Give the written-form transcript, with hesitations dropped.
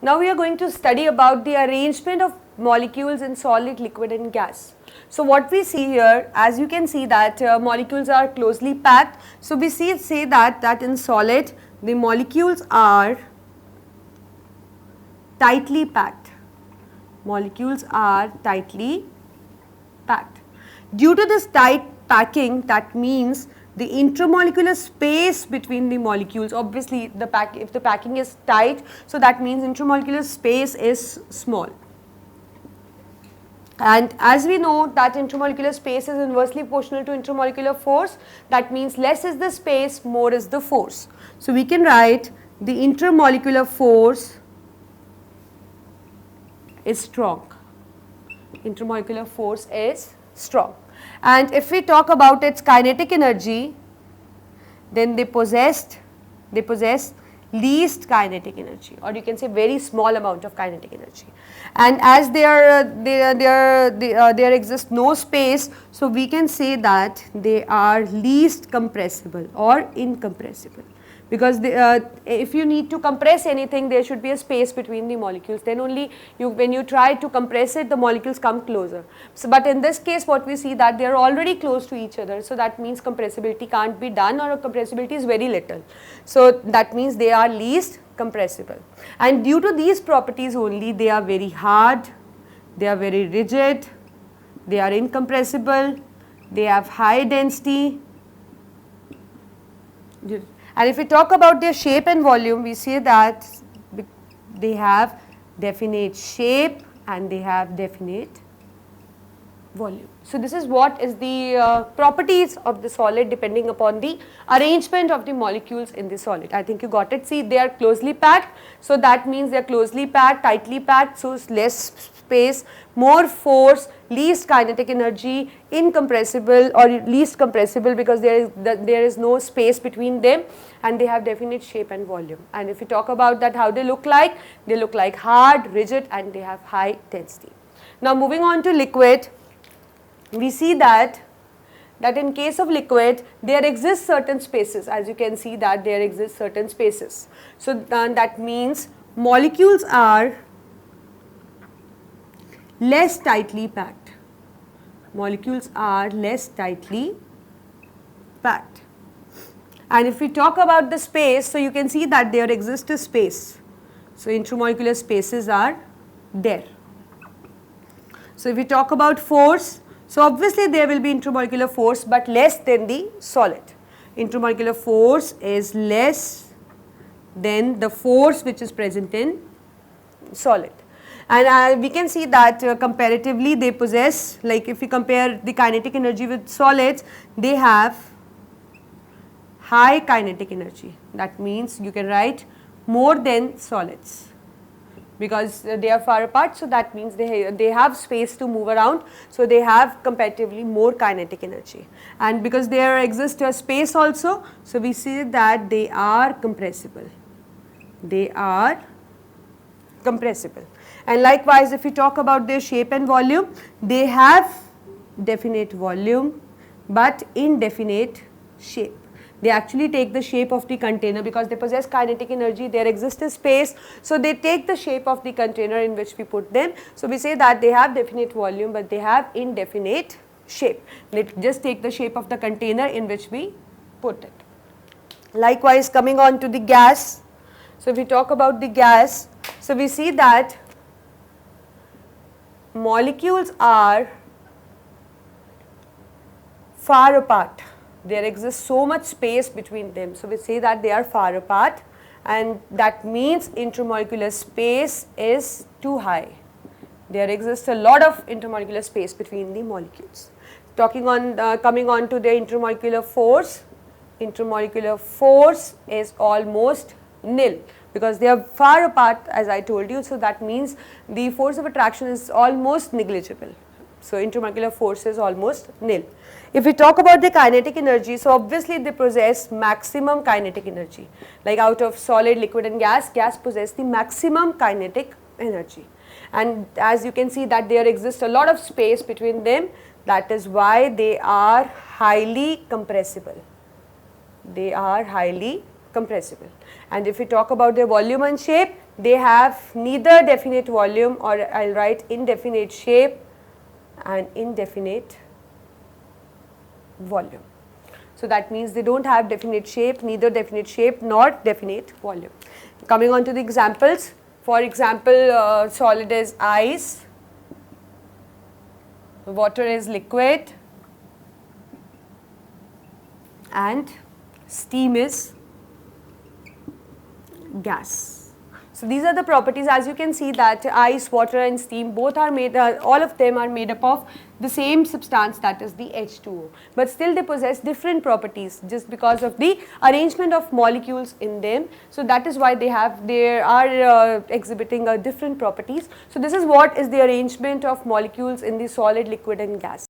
Now we are going to study about the arrangement of molecules in solid, liquid and gas. So what we see here, as you can see that molecules are closely packed. So we say that in solid the molecules are tightly packed. Molecules are tightly packed. Due to this tight packing, that means the intermolecular space between the molecules, obviously if the packing is tight, so that means intermolecular space is small. And as we know that intermolecular space is inversely proportional to intermolecular force, that means less is the space, more is the force. So we can write the intermolecular force is strong. Intermolecular force is strong. And if we talk about its kinetic energy, then they possess least kinetic energy, or you can say very small amount of kinetic energy. And as there exists no space, so we can say that they are least compressible or incompressible. Because if you need to compress anything, there should be a space between the molecules, then only when you try to compress it, the molecules come closer. So, but in this case what we see that they are already close to each other, so that means compressibility can't be done, or compressibility is very little. So that means they are least compressible, and due to these properties only they are very hard, they are very rigid, they are incompressible, they have high density. And if we talk about their shape and volume, we say that they have definite shape and they have definite volume. So this is what is the properties of the solid depending upon the arrangement of the molecules in the solid. I think you got it. See, they are closely packed, so that means they are closely packed, tightly packed, so less space, more force, least kinetic energy, incompressible or least compressible because there is no space between them, and they have definite shape and volume. And if we talk about that, how they look like hard, rigid, and they have high density. Now moving on to liquid, we see that in case of liquid there exist certain spaces. As you can see that there exist certain spaces. So that means molecules are less tightly packed. Molecules are less tightly packed. And if we talk about the space, so you can see that there exists a space. So intermolecular spaces are there. So if we talk about force, so obviously there will be intermolecular force but less than the solid. Intermolecular force is less than the force which is present in solid. And we can see that comparatively they possess, like if we compare the kinetic energy with solids, they have high kinetic energy. That means you can write more than solids, because they are far apart, so that means they have space to move around, so they have comparatively more kinetic energy. And because there exists a space also, so we see that they are compressible. They are compressible. And likewise if we talk about their shape and volume, they have definite volume but indefinite shape. They actually take the shape of the container because they possess kinetic energy, there exists a space, so they take the shape of the container in which we put them. So we say that they have definite volume but they have indefinite shape. They just take the shape of the container in which we put it. Likewise coming on to the gas. So if we talk about the gas, so we see that molecules are far apart. There exists so much space between them, so we say that they are far apart, and that means intermolecular space is too high. There exists a lot of intermolecular space between the molecules. Coming on to the intermolecular force is almost nil because they are far apart, as I told you, so that means the force of attraction is almost negligible. So intermolecular force is almost nil. If we talk about the kinetic energy, so obviously they possess maximum kinetic energy. Like out of solid, liquid and gas possess the maximum kinetic energy. And as you can see that there exists a lot of space between them, that is why they are highly compressible. They are highly compressible. And if we talk about their volume and shape, they have neither definite volume, or I will write indefinite shape and indefinite volume. So that means they do not have definite shape, neither definite shape nor definite volume. Coming on to the examples, for example, solid is ice, water is liquid, and steam is gas. So these are the properties. As you can see that ice, water and steam both are made, all of them are made up of the same substance, that is the H2O, but still they possess different properties just because of the arrangement of molecules in them. So that is why they are exhibiting different properties. So this is what is the arrangement of molecules in the solid, liquid and gas.